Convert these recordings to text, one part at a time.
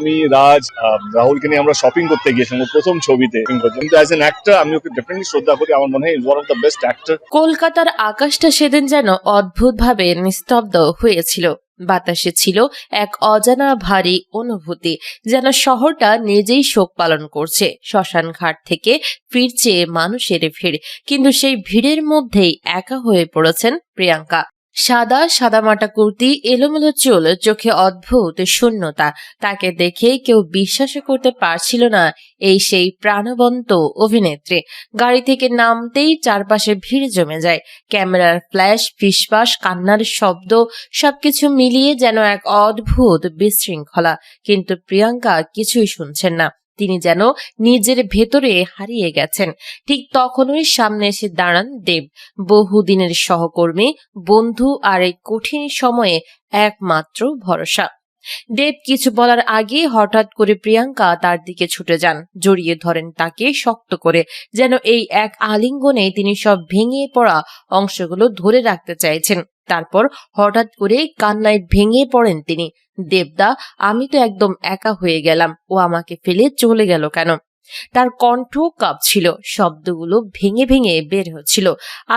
আমি রাহুলকে নিয়ে আমরা শপিং করতে গিয়েছিলাম প্রথম ছবিতে, কিন্তু অ্যাজ এন অ্যাক্টর আমি ওকে ডেফিনেটলি শ্রদ্ধা করি। আমার মনে হয় one of the best actor. কলকাতার আকাশটা সেদিন যেন অদ্ভুতভাবে নিস্তব্ধ হয়েছিল। বাতাসে ছিল এক অজানা ভারী অনুভূতি, যেন শহরটা নিজেই শোক পালন করছে। শ্মশান ঘাট থেকে ফিরছে মানুষের ভিড়, কিন্তু সেই ভিড়ের মধ্যেই একা হয়ে পড়েছেন প্রিয়াঙ্কা। সাদামাটা কুর্তি, এলোমেলো চুল, চোখে অদ্ভুত শূন্যতা। তাকে দেখে কেউ বিশ্বাস করতে পারছিল না এই সেই প্রাণবন্ত অভিনেত্রী। গাড়ি থেকে নামতেই চারপাশে ভিড় জমে যায়। ক্যামেরার ফ্ল্যাশ, ফিসফাস, কান্নার শব্দ, সবকিছু মিলিয়ে যেন এক অদ্ভুত বিশৃঙ্খলা। কিন্তু প্রিয়াঙ্কা কিছুই শুনছেন না। তিনি যেন নিজের ভেতরে হারিয়ে গেছেন। ঠিক তখনই সামনে এসে দাঁড়ান দেব, বহুদিনের সহকর্মী, বন্ধু, আর এই কঠিন সময়ে একমাত্র ভরসা। দেব কিছু বলার আগে হঠাৎ করে প্রিয়াঙ্কা তার দিকে ছুটে যান, জড়িয়ে ধরেন তাকে শক্ত করে, যেন এই এক আলিঙ্গনে তিনি সব ভেঙে পড়া অংশগুলো ধরে রাখতে চাইছেন। তারপর হঠাৎ করে কান্নায় ভেঙে পড়েন তিনি। দেবদা, আমি তো একদম একা হয়ে গেলাম, ও আমাকে ফেলে চলে গেল কেন? তার কণ্ঠ কাঁপছিল, শব্দগুলো ভেঙে ভেঙে বের হচ্ছিল।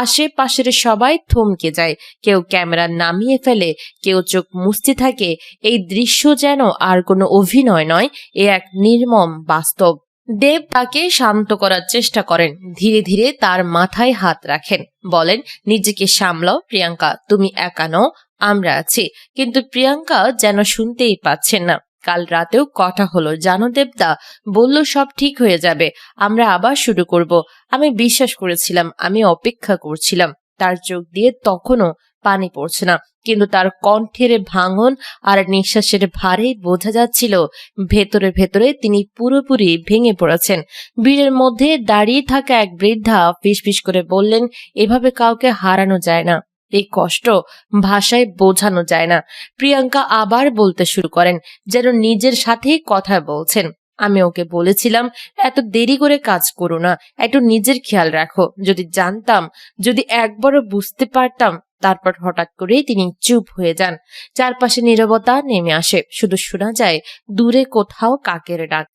আশেপাশের সবাই থমকে যায়, কেউ ক্যামেরা নামিয়ে ফেলে, কেউ চোখ মুছতে থাকে। এই দৃশ্য যেন আর কোনো অভিনয় নয়, এ এক নির্মম বাস্তব। দেব তাকে শান্ত করার চেষ্টা করেন, ধীরে ধীরে তার মাথায় হাত রাখেন, বলেন, নিজেকে সামলাও প্রিয়াঙ্কা, তুমি একা নও, আমরা আছি। কিন্তু প্রিয়াঙ্কা যেন শুনতেই পাচ্ছেন না। কাল রাতেও কথা হলো, জানো দেবদা, বলল সব ঠিক হয়ে যাবে, আমরা আবার শুরু করব। আমি বিশ্বাস করেছিলাম, আমি অপেক্ষা করছিলাম। তার চোখ দিয়ে তখনও পানি পড়ছে না, কিন্তু তার কণ্ঠের ভাঙন আর নিঃশ্বাসের ভারে বোঝা যাচ্ছিল ভেতরে ভেতরে তিনি পুরোপুরি ভেঙে পড়েছেন। ভিড়ের মধ্যে দাঁড়িয়ে থাকা এক বৃদ্ধা ফিসফিস করে বললেন, এভাবে কাউকে হারানো যায় না, এই কষ্ট ভাষায় বোঝানো যায় না। প্রিয়াঙ্কা আবার বলতে শুরু করেন, যেন নিজের সাথেই কথা বলছেন। আমি ওকে বলেছিলাম, এত দেরি করে কাজ করো না, একটু নিজের খেয়াল রাখো। যদি জানতাম, যদি একবারও বুঝতে পারতাম। তারপর হঠাৎ করে তিনি চুপ হয়ে যান। চারপাশে নীরবতা নেমে আসে, শুধু শোনা যায় দূরে কোথাও কাকের ডাক।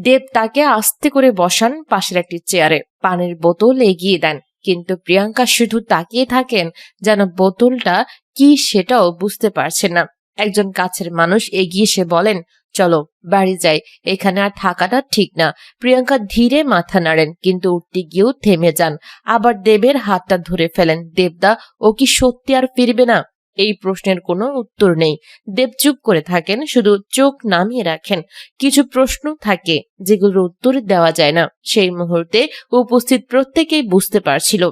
দেব তাকে আস্তে করে বসান পাশের একটি চেয়ারে, পানির বোতল এগিয়ে দেন। কিন্তু প্রিয়াঙ্কা শুধু তাকিয়ে থাকেন, যেন বোতলটা কি সেটাও বুঝতে পারছেন না। একজন কাছের মানুষ এগিয়ে এসে বলেন, চলো বাড়ি যাই, এখানে আর থাকাটা ঠিক না। প্রিয়াঙ্কা ধীরে মাথা নাড়েন, কিন্তু উঠতে গিয়েও থেমে যান। আবার দেবের হাতটা ধরে ফেলেন। দেবদা, ও কি সত্যি আর ফিরবে না? এই প্রশ্নের কোনো উত্তর নেই। দেব চুপ করে থাকেন, শুধু চোখ নামিয়ে রাখেন। কিছু প্রশ্ন থাকে যেগুলোর উত্তর দেওয়া যায় না। সেই মুহূর্তে উপস্থিত প্রত্যেকেই বুঝতে পারছিল,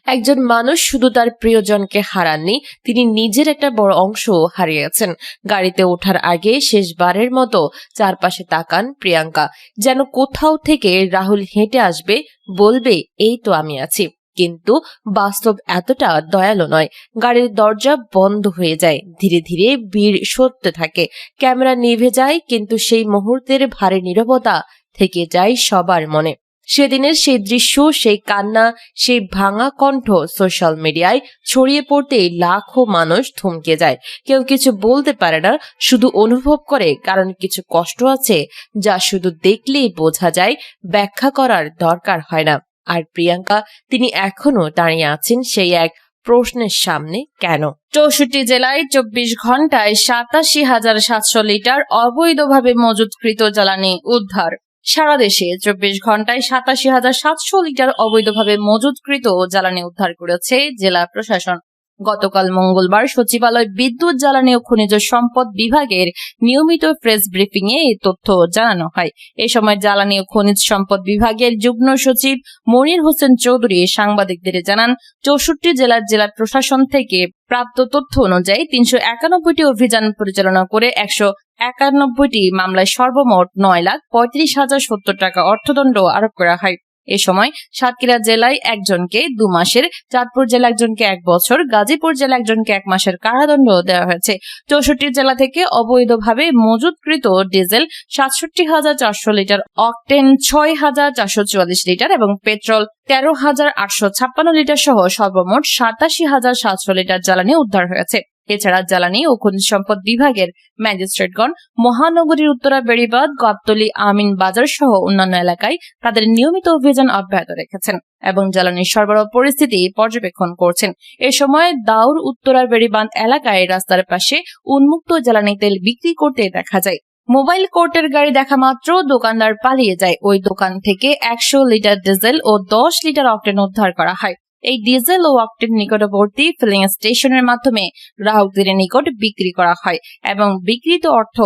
একজন মানুষ শুধু তার প্রিয়জনকে হারাননি, তিনি নিজের একটা বড় অংশ হারিয়েছেন। গাড়িতে ওঠার আগে শেষবারের মতো চারপাশে তাকান প্রিয়াঙ্কা, যেন কোথাও থেকে রাহুল হেঁটে আসবে, বলবে, এই তো আমি আছি। কিন্তু বাস্তব এতটা দয়ালু নয়। গাড়ির দরজা বন্ধ হয়ে যায়, ধীরে ধীরে ভিড় সরতে থাকে, ক্যামেরা নিভে যায়, কিন্তু সেই মুহূর্তের ভারী নীরবতা থেকে যায় সবার মনে। সেদিনের সেই দৃশ্য, সেই কান্না, সেই ভাঙা কণ্ঠ সোশ্যাল মিডিয়ায় ছড়িয়ে পড়তেই লাখো মানুষ থমকে যায়। কেউ কিছু বলতে পারে না, শুধু অনুভব করে, কারণ কিছু কষ্ট আছে যা শুধু দেখলেই বোঝা যায়, ব্যাখ্যা করার দরকার হয় না। আর প্রিয়াঙ্কা, তিনি এখনো দাঁড়িয়ে আছেন সেই এক প্রশ্নের সামনে, কেন? 64 জেলায় 24 ঘন্টায় 87,700 লিটার অবৈধভাবে মজুতকৃত জ্বালানি উদ্ধার। সারা দেশে 24 ঘন্টায় 87,700 লিটার অবৈধভাবে মজুতকৃত জ্বালানি উদ্ধার করেছে জেলা প্রশাসন। গতকাল মঙ্গলবার সচিবালয় বিদ্যুৎ, জ্বালানি ও খনিজ সম্পদ বিভাগের নিয়মিত প্রেস ব্রিফিং এ এই তথ্য জানানো হয়। এ সময় জ্বালানি ও খনিজ সম্পদ বিভাগের যুগ্ম সচিব মনির হোসেন চৌধুরী সাংবাদিকদের জানান, 64 জেলার জেলা প্রশাসন থেকে প্রাপ্ত তথ্য অনুযায়ী 391টি অভিযান পরিচালনা করে 191টি মামলায় সর্বমোট 9,35,070 টাকা অর্থদণ্ড আরোপ করা হয়। এ সময় সাতক্ষীরা জেলায় একজনকে 2 মাসের, চাঁদপুর জেলা একজনকে 1 বছর, গাজীপুর জেলা একজনকে 1 মাসের কারাদণ্ড দেওয়া হয়েছে। 64 জেলা থেকে অবৈধভাবে মজুতকৃত ডিজেল 67,400 লিটার, অকটেন 6,444 লিটার এবং পেট্রোল 13,856 লিটার সহ সর্বমোট 87,700 লিটার জ্বালানি উদ্ধার হয়েছে। এছাড়া জ্বালানি ও খনিজ সম্পদ বিভাগের ম্যাজিস্ট্রেটগণ মহানগরীর উত্তরা বেড়িবাঁধ, গাবতলী, আমিন বাজার সহ অন্যান্য এলাকায় তাদের নিয়মিত অভিযান অব্যাহত রেখেছেন এবং জ্বালানির সরবরাহ পরিস্থিতি পর্যবেক্ষণ করছেন। এ সময় দাউর উত্তরার বেড়িবাঁধ এলাকায় রাস্তার পাশে উন্মুক্ত জ্বালানি তেল বিক্রি করতে দেখা যায়। মোবাইল কোর্টের গাড়ি দেখা মাত্র দোকানদার পালিয়ে যায়। ওই দোকান থেকে 100 লিটার ডিজেল ও 10 লিটার অকটেন উদ্ধার করা হয়। এই ডিজেল ও অকটেন নিকটবর্তী ফিলিং স্টেশনের মাধ্যমে গ্রাহকদের নিকট বিক্রি করা হয় এবং বিকৃত অর্থ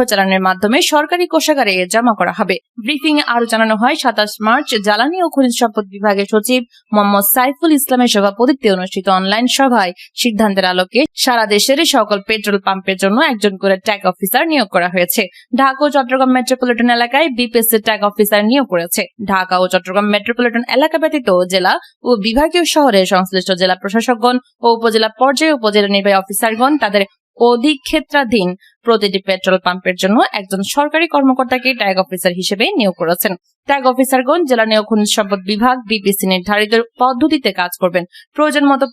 চালানের মাধ্যমে সরকারি কোষাগারে জমা করা হবে। ব্রিফিং এ আরো জানানো হয়, 27 মার্চ জ্বালানি ও খনিজ সম্পদ বিভাগের সচিব মোহাম্মদ সাইফুল ইসলামের সভাপতিত্বে অনুষ্ঠিত অনলাইন সভায় সিদ্ধান্তের আলোকে সারা দেশের সকল পেট্রোল পাম্পের জন্য একজন করে ট্যাগ অফিসার নিয়োগ করা হয়েছে। ঢাকা ও চট্টগ্রাম মেট্রোপলিটন এলাকায় বিপিএসসি ট্যাগ অফিসার নিয়োগ করেছে। ঢাকা ও চট্টগ্রাম মেট্রোপলিটন এলাকা ব্যতীত জেলা ও বিভাগীয় শহরে সংশ্লিষ্ট জেলা প্রশাসকগণ ও উপজেলা পর্যায়ে উপজেলা নির্বাহী অফিসারগণ তাদের অধিক্ষেত্রাধীন প্রতিটি পেট্রোল পাম্পের জন্য একজন সরকারি কর্মকর্তাকে ট্যাগ অফিসার হিসেবে নিয়োগ করেছেন। ট্যাগ অফিসারগণ জ্বালানি ও খনিজ সম্পদ বিভাগ বিপিসি নির্ধারিত পদ্ধতিতে কাজ করবেন। প্রয়োজন মতো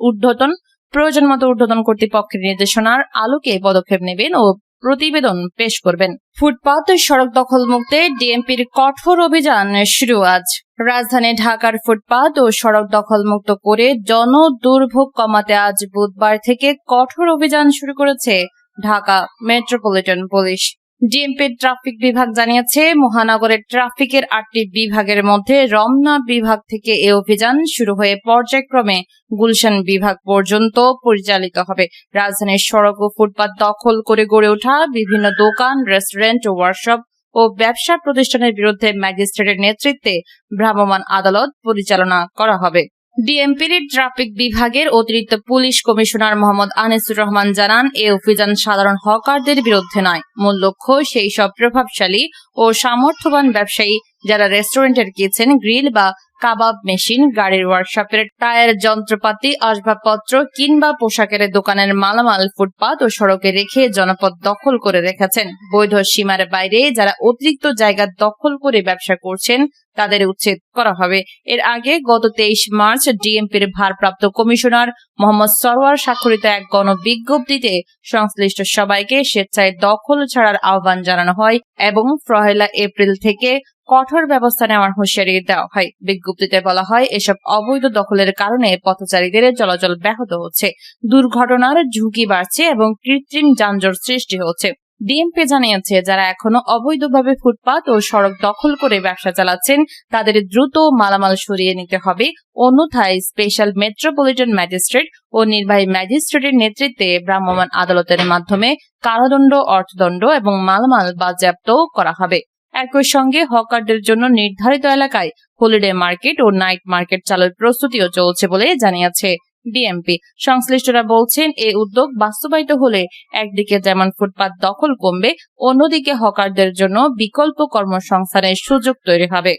ঊর্ধ্বতন কর্তৃপক্ষের নির্দেশনার আলোকে পদক্ষেপ নেবেন ও প্রতিবেদন পেশ করবেন। ফুটপাত ও সড়ক দখল মুক্তে ডিএমপির কঠোর অভিযান শুরু আজ। রাজধানী ঢাকার ফুটপাত ও সড়ক দখল মুক্ত করে জনদুর্ভোগ কমাতে আজ বুধবার থেকে কঠোর অভিযান শুরু করেছে ঢাকা মেট্রোপলিটন পুলিশ। ডিএমপির ট্রাফিক বিভাগ জানিয়েছে, মহানগরের ট্রাফিকের 8টি বিভাগের মধ্যে রমনা বিভাগ থেকে এই অভিযান শুরু হয়ে পর্যায়ক্রমে গুলশান বিভাগ পর্যন্ত পরিচালিত হবে। রাজধানীর সড়ক ও ফুটপাত দখল করে গড়ে ওঠা বিভিন্ন দোকান, রেস্টুরেন্ট, ওয়ার্কশপ ও ব্যবসা প্রতিষ্ঠানের বিরুদ্ধে ম্যাজিস্ট্রেটের নেতৃত্বে ভ্রাম্যমাণ আদালত পরিচালনা করা হবে। ডিএমপির ট্রাফিক বিভাগের অতিরিক্ত পুলিশ কমিশনার মোহাম্মদ আনিসুর রহমান জানান, এ অভিযান সাধারণ হকারদের বিরুদ্ধে নয়। মূল লক্ষ্য সেই সব প্রভাবশালী ও সামর্থ্যবান ব্যবসায়ী যারা রেস্টুরেন্টের কিচেন, গ্রিল বা কাবাব মেশিন, গাড়ির ওয়ার্কশপের টায়ার যন্ত্রপাতি, আসবাবপত্র কিংবা পোশাকের দোকানের মালামাল ফুটপাত ও সড়কে রেখে জনপদ দখল করে রেখেছেন। বৈধ সীমার বাইরে যারা অতিরিক্ত জায়গা দখল করে ব্যবসা করছেন তাদের উচ্ছেদ করা হবে। এর আগে গত 23 মার্চ ডিএমপির ভারপ্রাপ্ত কমিশনার মোহাম্মদ সরওয়ার স্বাক্ষরিত এক গণবিজ্ঞপ্তিতে সংশ্লিষ্ট সবাইকে স্বেচ্ছায় দখল ছাড়ার আহ্বান জানানো হয় এবং 1 এপ্রিল থেকে কঠোর ব্যবস্থা নেওয়ার হুঁশিয়ারি দেওয়া হয়। বিজ্ঞপ্তিতে বলা হয়, এসব অবৈধ দখলের কারণে পথচারীদের চলাচল ব্যাহত হচ্ছে, দুর্ঘটনার ঝুঁকি বাড়ছে এবং কৃত্রিম যানজট সৃষ্টি হচ্ছে। ডিএমপি জানিয়েছে, যারা এখনো অবৈধভাবে ফুটপাত ও সড়ক দখল করে ব্যবসা চালাচ্ছেন তাদের দ্রুত মালামাল সরিয়ে নিতে হবে, অন্যথায় স্পেশাল মেট্রোপলিটন ম্যাজিস্ট্রেট ও নির্বাহী ম্যাজিস্ট্রেটের নেতৃত্বে ভ্রাম্যমাণ আদালতের মাধ্যমে কারাদণ্ড, অর্থদণ্ড এবং মালামাল বাজেয়াপ্ত করা হবে। একই সঙ্গে হকারদের জন্য নির্ধারিত এলাকায় হলিডে মার্কেট ও নাইট মার্কেট চালুর প্রস্তুতিও চলছে বলে জানিয়েছে ডিএমপি। সংশ্লিষ্টরা বলছেন, এই উদ্যোগ বাস্তবায়িত হলে একদিকে যেমন ফুটপাত দখল কমবে, অন্যদিকে হকারদের জন্য বিকল্প কর্মসংস্থানের সুযোগ তৈরি হবে।